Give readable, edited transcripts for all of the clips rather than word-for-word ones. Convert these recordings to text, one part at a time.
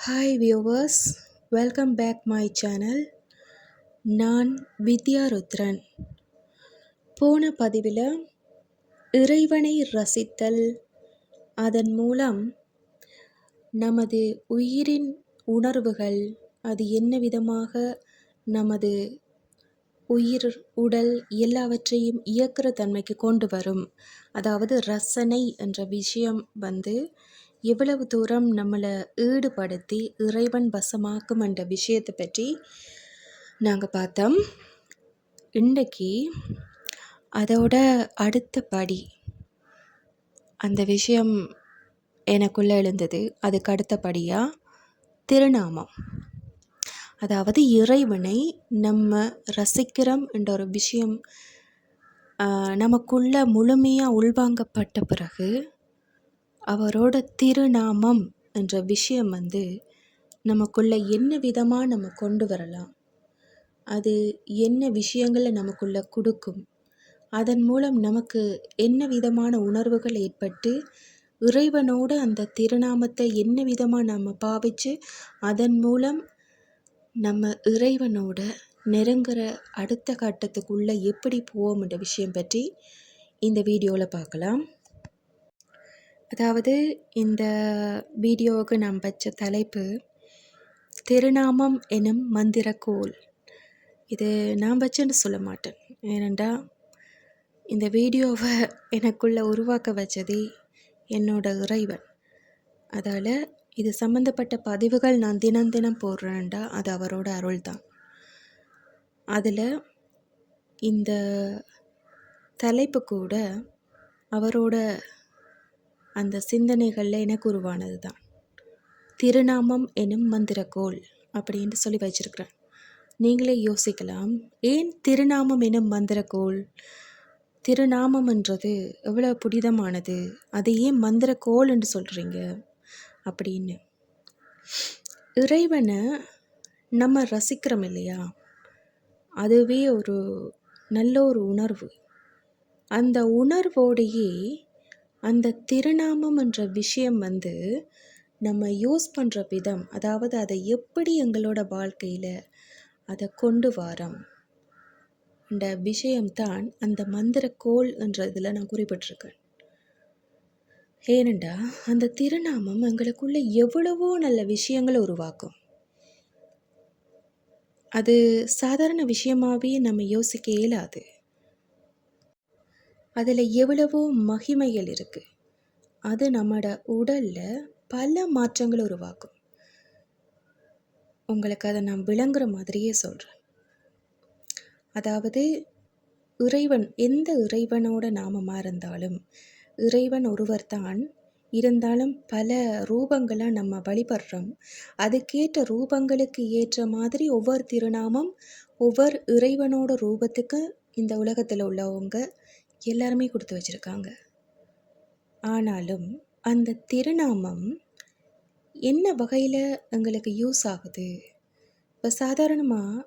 Hi viewers, welcome back my channel. நான் வித்யா ருத்ரன். போன பதிவில் இறைவனை ரசித்தல், அதன் மூலம் நமது உயிரின் உணர்வுகள் அது என்ன விதமாக நமது உயிர் உடல் எல்லாவற்றையும் இயக்கிற தன்மைக்கு கொண்டு வரும், அதாவது ரசனை என்ற விஷயம் எவ்வளவு தூரம் நம்மளை ஈடுபடுத்தி இறைவன் வசமாக்கும் என்ற விஷயத்தை பற்றி நாங்கள் பார்த்தோம். இன்றைக்கு அதோட அடுத்த படி அந்த விஷயம் எனக்குள்ளே எழுந்தது. அதுக்கு அடுத்தபடியாக திருநாமம், அதாவது இறைவனை நம்ம ரசிக்கிறோம் என்ற ஒரு விஷயம் நமக்குள்ள முழுமையாக உள்வாங்கப்பட்ட பிறகு அவரோட திருநாமம் என்ற விஷயம் நமக்குள்ள என்ன விதமாக நம்ம கொண்டு வரலாம், அது என்ன விஷயங்களை நமக்குள்ள கொடுக்கும், அதன் மூலம் நமக்கு என்ன விதமான உணர்வுகள் ஏற்பட்டு இறைவனோட அந்த திருநாமத்தை என்ன விதமாக நம்ம பாவித்து அதன் மூலம் நம்ம இறைவனோட நெருங்குற அடுத்த கட்டத்துக்குள்ளே எப்படி போவோம் என்ற விஷயம் பற்றி இந்த வீடியோவில் பார்க்கலாம். அதாவது இந்த வீடியோவுக்கு நான் வச்ச தலைப்பு திருநாமம் எனும் மந்திரக்கோல். இது நான் வச்சேன்னு சொல்ல மாட்டேன், ஏனெண்டா இந்த வீடியோவை எனக்குள்ளே உருவாக்க வச்சதே என்னோட இறைவன். அதால் இது சம்மந்தப்பட்ட பதிவுகள் நான் தினம் தினம் போடுறேன்டா அது அவரோட அருள் தான். அதில் இந்த தலைப்பு கூட அவரோட அந்த சிந்தனைகளில் எனக்கு உருவானது தான். திருநாமம் எனும் மந்திரக்கோல் அப்படின்னு சொல்லி வச்சிருக்கிறேன். நீங்களே யோசிக்கலாம், ஏன் திருநாமம் எனும் மந்திரக்கோல்? திருநாமம்ன்றது எவ்வளோ புனிதமானது, அதை ஏன் மந்திரக்கோல் என்று சொல்கிறீங்க அப்படின்னு. இறைவனை நம்ம ரசிக்கிறோம் இல்லையா, அதுவே ஒரு நல்ல ஒரு உணர்வு. அந்த உணர்வோடையே அந்த திருநாமம் என்ற விஷயம் நம்ம யூஸ் பண்ணுற விதம், அதாவது அதை எப்படி எங்களோட வாழ்க்கையில் அதை கொண்டு வரோம் என்ற விஷயம்தான் அந்த மந்திரக்கோல் என்ற இதில் நான் குறிப்பிட்டிருக்கேன். ஏனெண்டா அந்த திருநாமம் எங்களுக்குள்ள எவ்வளவோ நல்ல விஷயங்களை உருவாக்கும். அது சாதாரண விஷயமாகவே நம்ம யோசிக்க இயலாது. அதில் எவ்வளவோ மகிமைகள் இருக்குது. அது நம்மளோட உடலில் பல மாற்றங்களை உருவாக்கும். உங்களுக்கு அதை நான் விளங்குற மாதிரியே சொல்கிறேன். அதாவது இறைவன், எந்த இறைவனோட நாமமாக இருந்தாலும் இறைவன் ஒருவர் தான் இருந்தாலும் பல ரூபங்களாக நம்ம வழிபடுறோம். அதுக்கேற்ற ரூபங்களுக்கு ஏற்ற மாதிரி ஒவ்வொரு திருநாமம் ஒவ்வொரு இறைவனோட ரூபத்துக்கு இந்த உலகத்தில் உள்ளவங்க எல்லாருமே கொடுத்து வச்சுருக்காங்க. ஆனாலும் அந்த திருநாமம் என்ன வகையில் எங்களுக்கு யூஸ் ஆகுது? இப்போ சாதாரணமாக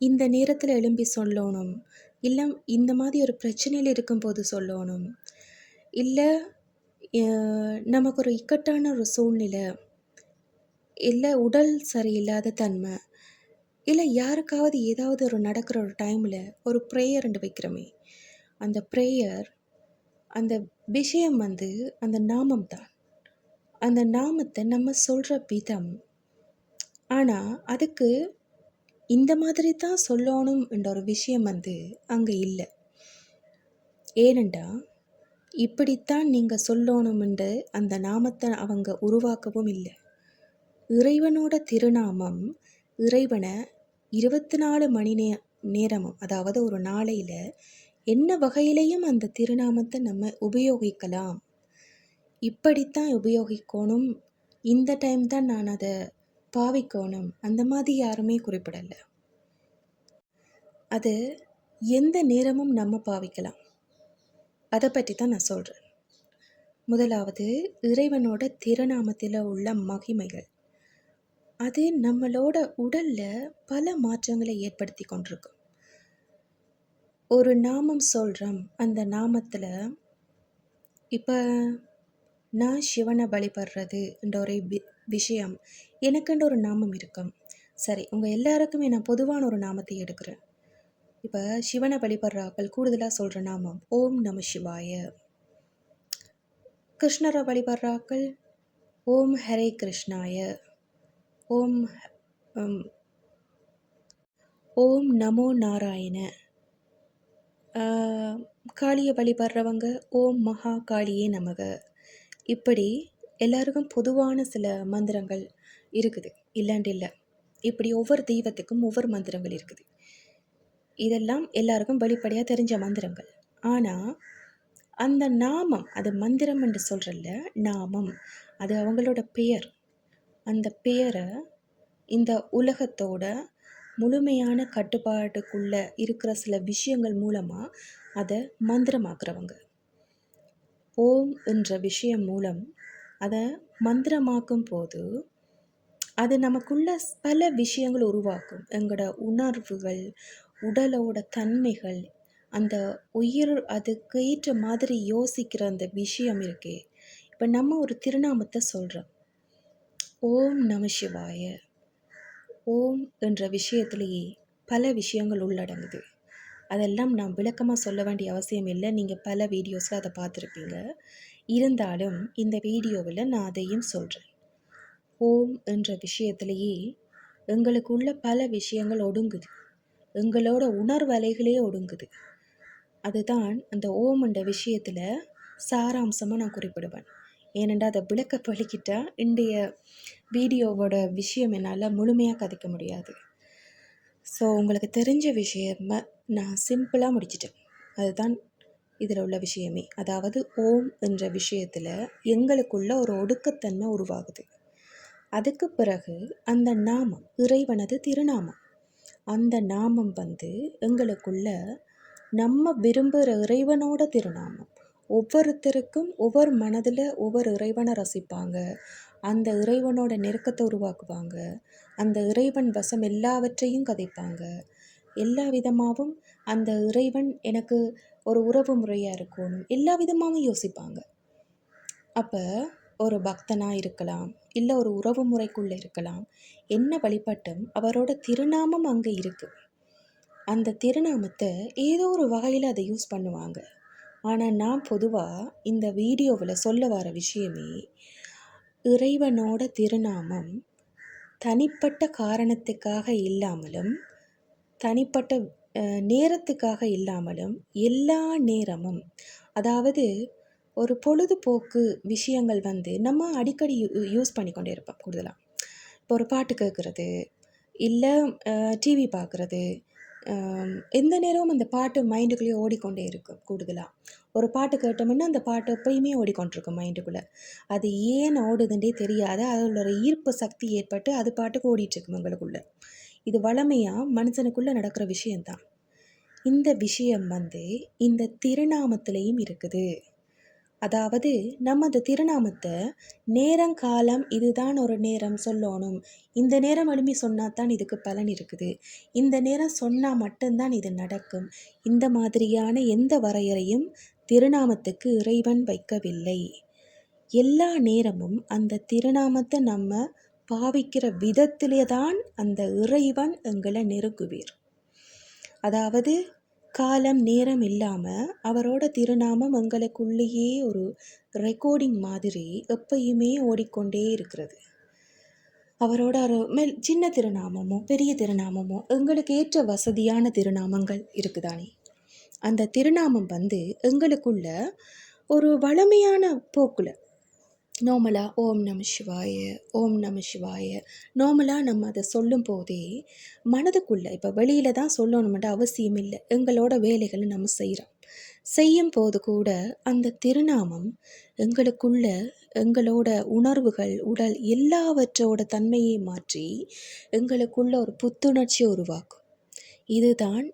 இந்த நேரத்தில் எழும்பி சொல்லணும், இல்லை இந்த மாதிரி ஒரு பிரச்சனையில் இருக்கும்போது சொல்லணும், இல்லை நமக்கு ஒரு இக்கட்டான ஒரு சூழ்நிலை, இல்லை உடல் சரியில்லாத தன்மை, இல்லை யாருக்காவது ஏதாவது ஒரு நடக்கிற ஒரு டைமில் ஒரு ப்ரேயர் வைக்கிறோமே, அந்த ப்ரேயர், அந்த விஷயம் அந்த நாமம் தான். அந்த நாமத்தை நம்ம சொல்கிற விதம், ஆனால் அதுக்கு இந்த மாதிரி தான் சொல்லணும் என்ற ஒரு விஷயம் அங்கே இல்லை. ஏனெண்டா இப்படித்தான் நீங்கள் சொல்லணும்ன்ற அந்த நாமத்தை அவங்க உருவாக்கவும் இல்லை. இறைவனோட திருநாமம் இறைவனை 24 மணி நேரமும், அதாவது ஒரு நாளையில் என்ன வகையிலையும் அந்த திருநாமத்தை நம்ம உபயோகிக்கலாம். இப்படித்தான் உபயோகிக்கணும், இந்த டைம் தான் நான் அதை பாவிக்கணும், அந்த மாதிரி யாருமே குறிப்பிடலை. அது எந்த நேரமும் நம்ம பாவிக்கலாம். அதை பற்றி தான் நான் சொல்கிறேன். முதலாவது, இறைவனோட திருநாமத்தில் உள்ள மகிமைகள். அது நம்மளோட உடலில் பல மாற்றங்களை ஏற்படுத்தி கொண்டிருக்கும். ஒரு நாமம் சொல்கிறோம், அந்த நாமத்தில் இப்போ நான் சிவனை வழிபடுறது என்ற ஒரு விஷயம், எனக்குன்ற ஒரு நாமம் இருக்கும். சரி, உங்கள் எல்லாருக்குமே நான் பொதுவான ஒரு நாமத்தை எடுக்கிறேன். இப்போ சிவனை வழிபடுற ஆக்கள் கூடுதலாக சொல்கிற நாமம் ஓம் நம சிவாய. கிருஷ்ணரை வழிபடுற ஆக்கள் ஓம் ஹரே கிருஷ்ணாய, ஓம் ஹம், ஓம் நமோ நாராயண. காளியை வழிபடுறவங்க ஓம் மகா காளியே நமக. இப்படி எல்லாருக்கும் பொதுவான சில மந்திரங்கள் இருக்குது, இல்லைன்ட்டு இல்லை. இப்படி ஒவ்வொரு தெய்வத்துக்கும் ஒவ்வொரு மந்திரங்கள் இருக்குது. இதெல்லாம் எல்லாருக்கும் வெளிப்படையாக தெரிஞ்ச மந்திரங்கள். ஆனால் அந்த நாமம், அது மந்திரம் என்று சொல்கிறல்ல, நாமம் அது அவங்களோட பெயர். அந்த பெயரை இந்த உலகத்தோட முழுமையான கட்டுப்பாட்டுக்குள்ளே இருக்கிற சில விஷயங்கள் மூலமாக அதை மந்திரமாக்குறவங்க. ஓம் என்ற விஷயம் மூலம் அதை மந்திரமாக்கும் போது அது நமக்குள்ள பல விஷயங்கள் உருவாக்கும். எங்களோட உணர்வுகள், உடலோட தன்மைகள், அந்த உயிர் அதுக்கு ஏற்ற மாதிரி யோசிக்கிற அந்த விஷயம் இருக்கே. இப்போ நம்ம ஒரு திருநாமத்தை சொல்கிறோம், ஓம் நம சிவாய. ஓம் என்ற விஷயத்திலேயே பல விஷயங்கள் உள்ளடங்குது. அதெல்லாம் நான் விளக்கமாக சொல்ல வேண்டிய அவசியம் இல்லை, நீங்கள் பல வீடியோஸில் அதை பார்த்துருப்பீங்க. இருந்தாலும் இந்த வீடியோவில் நான் அதையும் சொல்கிறேன். ஓம் என்ற விஷயத்திலேயே எங்களுக்குள்ள பல விஷயங்கள் ஒடுங்குது, எங்களோட உணர்வலைகளே ஒடுங்குது. அதுதான் அந்த ஓம் என்ற விஷயத்தில் சாராம்சமாக நான் குறிப்பிடுவேன். ஏனெண்டா அதை விளக்க பழிக்கிட்டா இன்றைய வீடியோவோட விஷயம் என்னால் முழுமையாக கதைக்க முடியாது. ஸோ உங்களுக்கு தெரிஞ்ச விஷயமா நான் சிம்பிளாக முடிச்சிட்டேன். அதுதான் இதில் உள்ள விஷயமே. அதாவது ஓம் என்ற விஷயத்தில் எங்களுக்குள்ள ஒரு ஒடுக்கத்தன்மை உருவாகுது. அதுக்கு பிறகு அந்த நாமம் இறைவனது திருநாமம். அந்த நாமம் எங்களுக்குள்ள நம்ம விரும்புகிற இறைவனோட திருநாமம். ஒவ்வொருத்தருக்கும் ஒவ்வொரு மனதில் ஒவ்வொரு இறைவனை ரசிப்பாங்க, அந்த இறைவனோட நெருக்கத்தை உருவாக்குவாங்க, அந்த இறைவன் வசம் எல்லாவற்றையும் கதைப்பாங்க. எல்லா விதமாகவும் அந்த இறைவன் எனக்கு ஒரு உறவு முறையாக இருக்கணும், எல்லா விதமாகவும் யோசிப்பாங்க. அப்போ ஒரு பக்தனாக இருக்கலாம், இல்லை ஒரு உறவு முறைக்குள்ளே இருக்கலாம். என்ன வழிபட்டும் அவரோட திருநாமம் அங்கே இருக்குது. அந்த திருநாமத்தை ஏதோ ஒரு வகையில் அதை யூஸ் பண்ணுவாங்க. ஆனால் நான் பொதுவாக இந்த வீடியோவில் சொல்ல வர விஷயமே, இறைவனோட திருநாமம் தனிப்பட்ட காரணத்துக்காக இல்லாமலும் தனிப்பட்ட நேரத்துக்காக இல்லாமலும் எல்லா நேரமும், அதாவது ஒரு பொழுதுபோக்கு விஷயங்கள் நம்ம அடிக்கடி யூஸ் பண்ணி கொண்டே இருப்போம். கூடுதலாக இப்போ ஒரு பாட்டு கேட்குறது, இல்லை டிவி பார்க்குறது, எந்த நேரமும் அந்த பாட்டு மைண்டுக்குள்ளேயே ஓடிக்கொண்டே இருக்கும். கூடுதலாக ஒரு பாட்டு கேட்டோம்னா அந்த பாட்டு எப்பயுமே ஓடிக்கொண்டிருக்கும் மைண்டுக்குள்ளே. அது ஏன் ஓடுதுன்றே தெரியாது, அதில் ஒரு ஈர்ப்பு சக்தி ஏற்பட்டு அது பாட்டுக்கு ஓடிட்டுருக்கும் எங்களுக்குள்ளே. இது வழமையாக மனுஷனுக்குள்ளே நடக்கிற விஷயந்தான். இந்த விஷயம் இந்த திருநாமத்திலையும் இருக்குது. அதாவது நம்ம அந்த திருநாமத்தை நேரங்காலம், இதுதான் ஒரு நேரம் சொல்லணும், இந்த நேரம் எழுப்பி சொன்னால் தான் இதுக்கு பலன் இருக்குது, இந்த நேரம் சொன்னால் மட்டும்தான் இது நடக்கும், இந்த மாதிரியான எந்த வரையறையும் திருநாமத்துக்கு இறைவன் வைக்கவில்லை. எல்லா நேரமும் அந்த திருநாமத்தை நம்ம பாவிக்கிற விதத்திலே தான் அந்த இறைவன் எங்களை நெருங்குவீர். அதாவது காலம் நேரம் இல்லாமல் அவரோட திருநாமம் எங்களுக்குள்ளேயே ஒரு ரெக்கார்டிங் மாதிரி எப்பயுமே ஓடிக்கொண்டே இருக்கிறது. அவரோட ஒரு சின்ன திருநாமமோ பெரிய திருநாமமோ எங்களுக்கு ஏற்ற வசதியான திருநாமங்கள் இருக்குதானே. அந்த திருநாமம் எங்களுக்குள்ள ஒரு வளமையான போக்குல நார்மலாக ஓம் நம சிவாய, ஓம் நம சிவாய நார்மலாக நம்ம அதை சொல்லும் போதே மனதுக்குள்ளே, இப்போ வெளியில் தான் சொல்லணுமென்ற அவசியம் இல்லை, எங்களோட வேலைகளை நம்ம செய்யும் போது கூட அந்த திருநாமம் எங்களுக்குள்ள எங்களோட உணர்வுகள், உடல் எல்லாவற்றோட தன்மையை மாற்றி எங்களுக்குள்ள ஒரு புத்துணர்ச்சியை உருவாக்கும். இதுதான்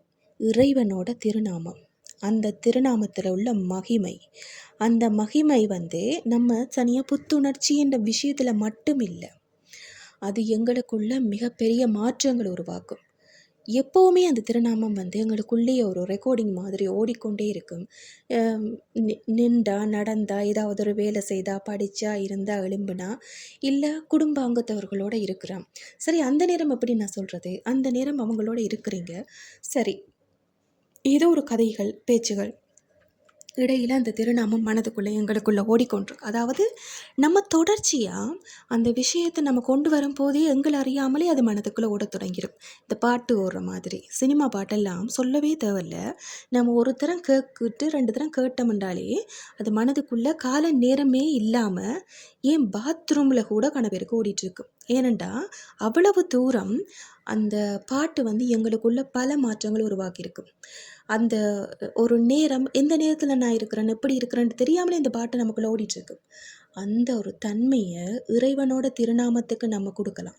இறைவனோட திருநாமம். அந்த திருநாமத்தில் உள்ள மகிமை, அந்த மகிமை நம்ம தனியாக புத்துணர்ச்சி என்ற விஷயத்தில் மட்டும் இல்லை, அது எங்களுக்குள்ள மிகப்பெரிய மாற்றங்கள் உருவாக்கும். எப்போவுமே அந்த திருநாமம் வந்து எங்களுக்குள்ளேயே ஒரு ரெக்கார்டிங் மாதிரி ஓடிக்கொண்டே இருக்கும். நின்றா, நடந்தா, ஏதாவது ஒரு வேலை செய்தா, படித்தா, இருந்தா, எழும்புனா, இல்லை குடும்ப அங்கத்தவர்களோட இருக்கிறோம். சரி, அந்த நேரம் எப்படி நான் சொல்கிறது, அந்த நேரம் அவங்களோட இருக்கிறீங்க. சரி, ஏதோ ஒரு கதைகள், பேச்சுகள் இடையில் அந்த திருநாமம் மனதுக்குள்ளே எங்களுக்குள்ளே ஓடிக்கொண்டிருக்கு. அதாவது நம்ம தொடர்ச்சியாக அந்த விஷயத்தை நம்ம கொண்டு வரும்போதே எங்களை அறியாமலே அது மனதுக்குள்ளே ஓட தொடங்கிடும். இந்த பாட்டு ஓடுற மாதிரி சினிமா பாட்டெல்லாம் சொல்லவே தேவையில்ல. நம்ம ஒரு தரம் கேட்கிட்டு 2 தரம் கேட்டோம்ன்றாலே அது மனதுக்குள்ளே கால நேரமே இல்லாமல் ஏன் பாத்ரூமில் கூட கணவருக்கு ஓடிட்டுருக்கு. ஏனெண்டா அவ்வளவு தூரம் அந்த பாட்டு வந்து எங்களுக்குள்ள பல மாற்றங்கள் உருவாக்கியிருக்கு. அந்த ஒரு நேரம், எந்த நேரத்தில் நான் இருக்கிறேன், எப்படி இருக்கிறேன்னு தெரியாமலே இந்த பாட்டு நமக்குள்ள ஓடிட்டுருக்கு. அந்த ஒரு தன்மையை இறைவனோட திருநாமத்துக்கு நம்ம கொடுக்கலாம்.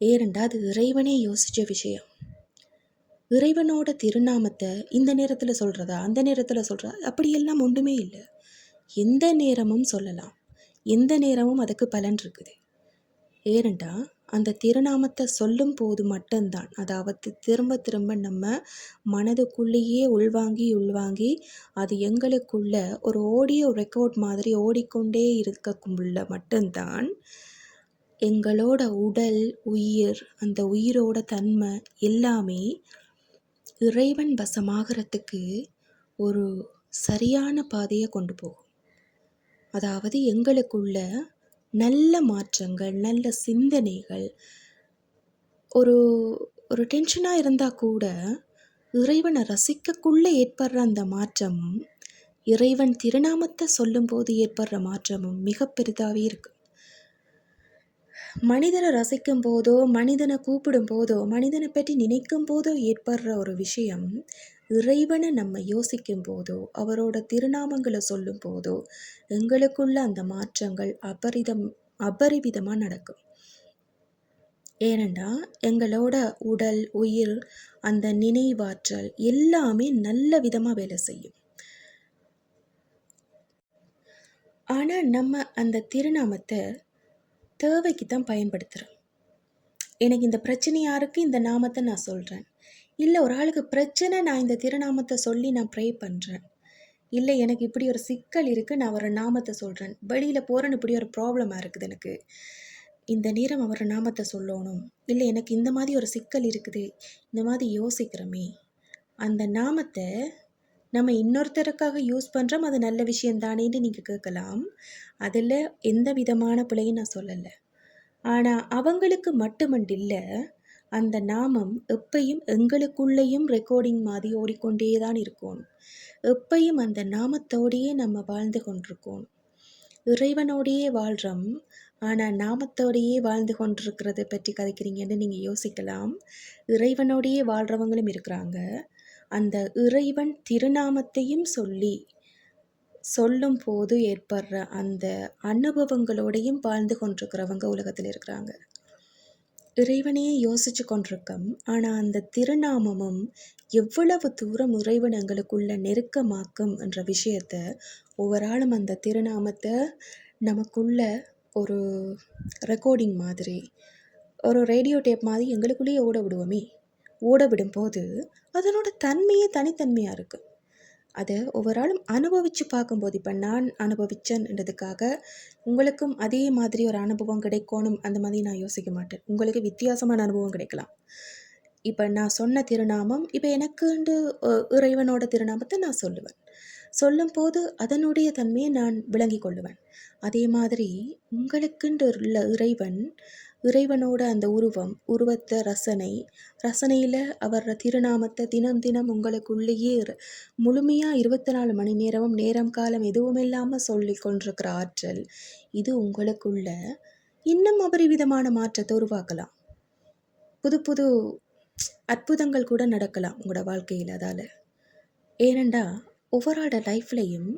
ஏனெண்டா அது இறைவனே யோசித்த விஷயம். இறைவனோட திருநாமத்தை இந்த நேரத்தில் சொல்கிறதா, அந்த நேரத்தில் சொல்கிறதா, அப்படியெல்லாம் ஒன்றுமே இல்லை. எந்த நேரமும் சொல்லலாம், எந்த நேரமும் அதுக்கு பலன் இருக்குது. ஏனெண்டா அந்த திருநாமத்தை சொல்லும் போது மட்டும்தான், அதாவது திரும்ப திரும்ப நம்ம மனதுக்குள்ளேயே உள்வாங்கி அது எங்களுக்குள்ள ஒரு ஆடியோ ரெக்கார்ட் மாதிரி ஓடிக்கொண்டே இருக்கக்குள்ள மட்டும்தான் எங்களோட உடல், உயிர், அந்த உயிரோட தன்மை எல்லாமே இறைவன் வசமாகறதுக்கு ஒரு சரியான பாதையை கொண்டு போகும். அதாவது எங்களுக்குள்ள நல்ல மாற்றங்கள், நல்ல சிந்தனைகள், ஒரு ஒரு டென்ஷனாக இருந்தால் கூட இறைவனை ரசிக்கக்குள்ளே ஏற்படுற அந்த மாற்றமும், இறைவன் திருநாமத்தை சொல்லும்போது ஏற்படுற மாற்றமும் மிக பெரிதாகவே இருக்குது. மனிதனை ரசிக்கும் போதோ, மனிதனை கூப்பிடும் போதோ, மனிதனை பற்றி நினைக்கும் போதோ ஏற்படுற ஒரு விஷயம், இறைவனை நம்ம யோசிக்கும் போதோ, அவரோட திருநாமங்களை சொல்லும் போதோ எங்களுக்குள்ள அந்த மாற்றங்கள் அபரிவிதமாக நடக்கும். ஏனெண்டா எங்களோட உடல், உயிர், அந்த நினைவாற்றல் எல்லாமே நல்ல விதமாக வேலை செய்யும். ஆனால் நம்ம அந்த திருநாமத்தை தேவைக்கு தான் பயன்படுத்துகிறோம். எனக்கு இந்த பிரச்சனையாக இருக்குது, இந்த நாமத்தை நான் சொல்கிறேன். இல்லை, ஒரு ஆளுக்கு பிரச்சனை, நான் இந்த திருநாமத்தை சொல்லி நான் ப்ரே பண்ணுறேன். இல்லை, எனக்கு இப்படி ஒரு சிக்கல் இருக்குது, நான் அவரை நாமத்தை சொல்கிறேன். வெளியில் போகிறேன்னு இப்படி ஒரு ப்ராப்ளமாக இருக்குது, எனக்கு இந்த நேரம் அவரை நாமத்தை சொல்லணும். இல்லை, எனக்கு இந்த மாதிரி ஒரு சிக்கல் இருக்குது, இந்த மாதிரி யோசிக்கிறோமே, அந்த நாமத்தை நம்ம இன்னொருத்தருக்காக யூஸ் பண்ணுறோம். அது நல்ல விஷயம் தானேன்னு நீங்கள் கேட்கலாம். அதில் எந்த விதமான பிள்ளையும் நான் சொல்லலை. ஆனால் அவங்களுக்கு மட்டுமண்டில்லை, அந்த நாமம் எப்பையும் எங்களுக்குள்ளேயும் ரெக்கார்டிங் மாதிரி ஓடிக்கொண்டே தான் இருக்கணும். எப்பையும் அந்த நாமத்தோடையே நம்ம வாழ்ந்து கொண்டிருக்கோம். இறைவனோடையே வாழ்கிறோம், ஆனால் நாமத்தோடையே வாழ்ந்து கொண்டிருக்கிறத பற்றி கதைக்கிறீங்கன்னு நீங்கள் யோசிக்கலாம். இறைவனோடையே வாழ்கிறவங்களும் இருக்கிறாங்க. அந்த இறைவன் திருநாமத்தையும் சொல்லும் போது ஏற்படுற அந்த அனுபவங்களோடையும் வாழ்ந்து கொண்டிருக்கிறவங்க உலகத்தில் இருக்கிறாங்க. இறைவனையே யோசித்து கொண்டிருக்கோம். ஆனால் அந்த திருநாமமும் எவ்வளவு தூரம் இறைவன் எங்களுக்குள்ள நெருக்கமாக்கும் என்ற விஷயத்த ஒவ்வொரு ஆளும் அந்த திருநாமத்தை நமக்குள்ள ஒரு ரெக்கார்டிங் மாதிரி, ஒரு ரேடியோ டேப் மாதிரி எங்களுக்குள்ளேயே ஓட விடும்போது அதனோட தன்மையே தனித்தன்மையாக இருக்குது. அதை ஒவ்வொரு ஆளும் அனுபவித்து பார்க்கும்போது, இப்போ நான் அனுபவிச்சேன்றதுக்காக உங்களுக்கும் அதே மாதிரி ஒரு அனுபவம் கிடைக்கணும் அந்த மாதிரி நான் யோசிக்க மாட்டேன். உங்களுக்கு வித்தியாசமான அனுபவம் கிடைக்கலாம். இப்போ நான் சொன்ன திருநாமம், இப்போ எனக்குண்டு இறைவனோட திருநாமத்தை நான் சொல்லும் போது அதனுடைய தன்மையை நான் விளங்கி கொள்ளுவேன். அதே மாதிரி உங்களுக்குண்டு உள்ள இறைவனோட அந்த உருவத்தை ரசனையில் அவர் திருநாமத்தை தினம் உங்களுக்குள்ளேயே முழுமையாக 24 மணி நேரமும் நேரம் காலம் எதுவும் இல்லாமல் சொல்லி கொண்டிருக்கிற ஆற்றல், இது உங்களுக்குள்ள இன்னும் அபரிவிதமான மாற்றத்தை உருவாக்கலாம். புது அற்புதங்கள் கூட நடக்கலாம் உங்களோட வாழ்க்கையில். அதால் ஏனெண்டா ஒவ்வொருட லைஃப்லையும்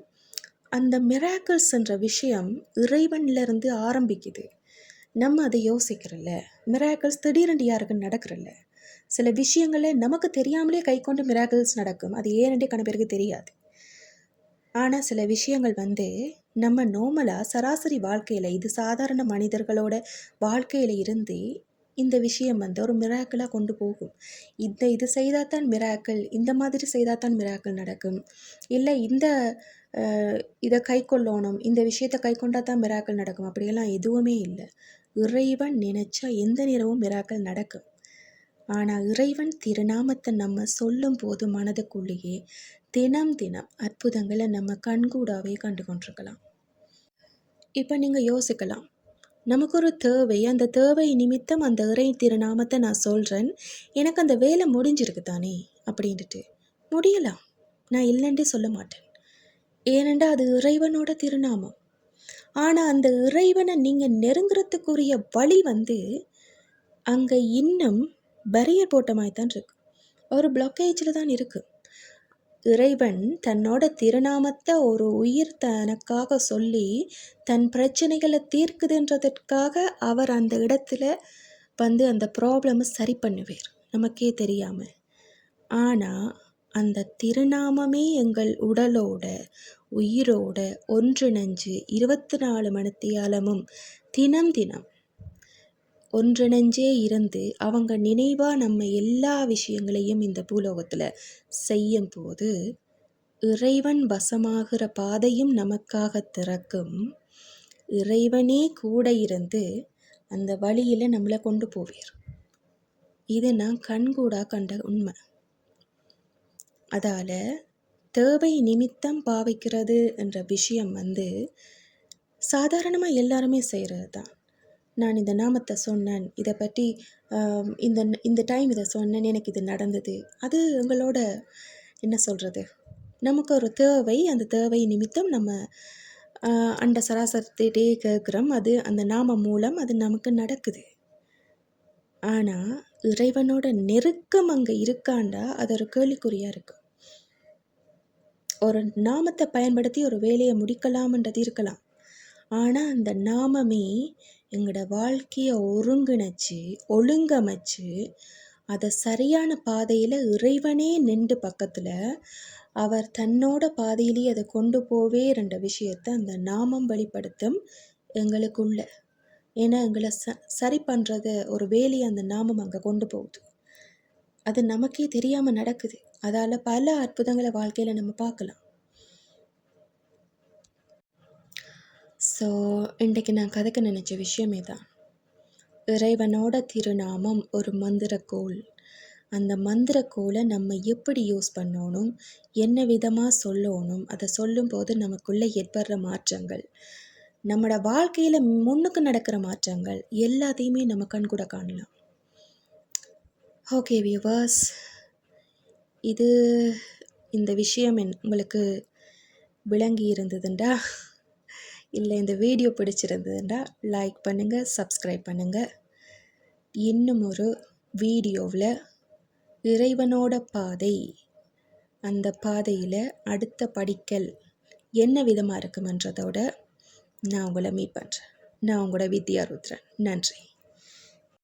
அந்த மிராக்கிள்ஸ்ன்ற விஷயம் இறைவன்லேருந்து ஆரம்பிக்குது. நம்ம அதை யோசிக்கிறல்ல, மிராக்கிள்ஸ் திடீரென்று யாருக்குன்னு நடக்கிறல்ல. சில விஷயங்கள நமக்கு தெரியாமலே கை கொண்டு மிராக்கிள்ஸ் நடக்கும். அது ஏனென்றே கண பேருக்கு தெரியாது. ஆனால் சில விஷயங்கள் நம்ம நார்மலாக சராசரி வாழ்க்கையில், இது சாதாரண மனிதர்களோட வாழ்க்கையில் இருந்து இந்த விஷயம் வந்து ஒரு மிராக்கிளாக கொண்டு போகும். இது செய்தால் தான் மிராக்கிள், இந்த மாதிரி செய்தால் தான் மிராக்கிள் நடக்கும், இல்லை இதை கை கொள்ளணும், இந்த விஷயத்தை கை கொண்டா தான் மிராக்கிள் நடக்கும், அப்படியெல்லாம் எதுவுமே இல்லை. இறைவன் நினைச்சா எந்த நேரமும் மிராக்கிள் நடக்கும். ஆனால் இறைவன் திருநாமத்தை நம்ம சொல்லும் போது மனதுக்குள்ளேயே தினம் தினம் அற்புதங்களை நம்ம கண்கூடாவே கண்டு கொண்டிருக்கலாம். இப்போ நீங்கள் யோசிக்கலாம், நமக்கு ஒரு தேவை, அந்த தேவை நிமித்தம் அந்த இறை திருநாமத்தை நான் சொல்கிறேன், எனக்கு அந்த வேலை முடிஞ்சிருக்கு தானே அப்படின்ட்டு. முடியலாம், நான் இல்லைன்றே சொல்ல மாட்டேன். ஏனெண்டா அது இறைவனோட திருநாமம். ஆனால் அந்த இறைவனை நீங்கள் நெருங்குறதுக்குரிய வழி வந்து அங்கே இன்னும் பேரியர் போட்ட மாதிரி தான் இருக்கு, ஒரு பிளாக்கேஜில் தான் இருக்குது. இறைவன் தன்னோட திருநாமத்தை ஒரு உயிர் தனக்காக சொல்லி தன் பிரச்சனைகளை தீர்க்குதுன்றதற்காக அவர் அந்த இடத்துல வந்து அந்த ப்ராப்ளமை சரி பண்ணுவார் நமக்கே தெரியாமல். ஆனால் அந்த திருநாமமே எங்கள் உடலோட உயிரோட ஒன்றிணைஞ்சு 24 மணித்தியாலமும் தினம் தினம் ஒன்றிணைஞ்சே இருந்து அவங்க நினைவாக நம்ம எல்லா விஷயங்களையும் இந்த பூலோகத்தில் செய்யும் போது இறைவன் வசமாகிற பாதையும் நமக்காக திறக்கும். இறைவனே கூட இருந்து அந்த வழியில் நம்மளை கொண்டு போவார். இது நான் கண்கூடாக கண்ட உண்மை. அதால் தேவை நிமித்தம் பாவிக்கிறது என்ற விஷயம் வந்து சாதாரணமாக எல்லாருமே செய்கிறது தான். நான் இந்த நாமத்தை சொன்னேன், இதை பற்றி இந்த டைம் இதை சொன்னேன், எனக்கு இது நடந்தது. அது எங்களோட என்ன சொல்கிறது, நமக்கு ஒரு தேவை, அந்த தேவை நிமித்தம் நம்ம அண்ட சராசரத்திட்டே கேட்குறோம், அது அந்த நாம மூலம் அது நமக்கு நடக்குது. ஆனால் இறைவனோட நெருக்கம் அங்கே இருக்காண்டா அது ஒரு கேள்விக்குறியாக இருக்கும். ஒரு நாமத்தை பயன்படுத்தி ஒரு வேலையை முடிக்கலாம்ன்றது இருக்கலாம், ஆனால் அந்த நாமமே எங்களோட வாழ்க்கையை ஒருங்கிணைச்சு ஒழுங்கமைச்சு அதை சரியான பாதையில் இறைவனே நின்று பக்கத்தில் அவர் தன்னோட பாதையிலேயே அதை கொண்டு போவே ரெண்ட விஷயத்தை அந்த நாமம் வெளிப்படுத்தும் எங்களுக்குள்ள. ஏன்னா எங்களை சரி பண்ணுறத ஒரு வேலையை அந்த நாமம் அங்கே கொண்டு போகுது. அது நமக்கே தெரியாமல் நடக்குது. அதால் பல அற்புதங்களை வாழ்க்கையில் நம்ம பார்க்கலாம். ஸோ இன்றைக்கு நான் கதைக்க நினச்ச விஷயமே தான், இறைவனோட திருநாமம் ஒரு மந்திரக்கோள். அந்த மந்திரக்கோளை நம்ம எப்படி யூஸ் பண்ணணும், என்ன விதமாக சொல்லணும், அதை சொல்லும்போது நமக்குள்ளே ஏற்படுற மாற்றங்கள், நம்மளோட வாழ்க்கையில் முன்னுக்கு நடக்கிற மாற்றங்கள் எல்லாத்தையுமே நம்ம கண்கூட காணலாம். ஓகே வியூவர்ஸ், இந்த விஷயம் உங்களுக்கு விளங்கி இருந்ததுண்டா, இல்லை இந்த வீடியோ பிடிச்சிருந்ததுண்டா லைக் பண்ணுங்கள், சப்ஸ்கிரைப் பண்ணுங்கள். இன்னும் ஒரு வீடியோவில் இறைவனோட பாதை, அந்த பாதையில் அடுத்த படிக்கல் என்ன விதமாக இருக்குமன்றதோட நான் உங்களை மீட் பண்ணுறேன். நான் உங்களோட வித்யா ருத்ரன். நன்றி.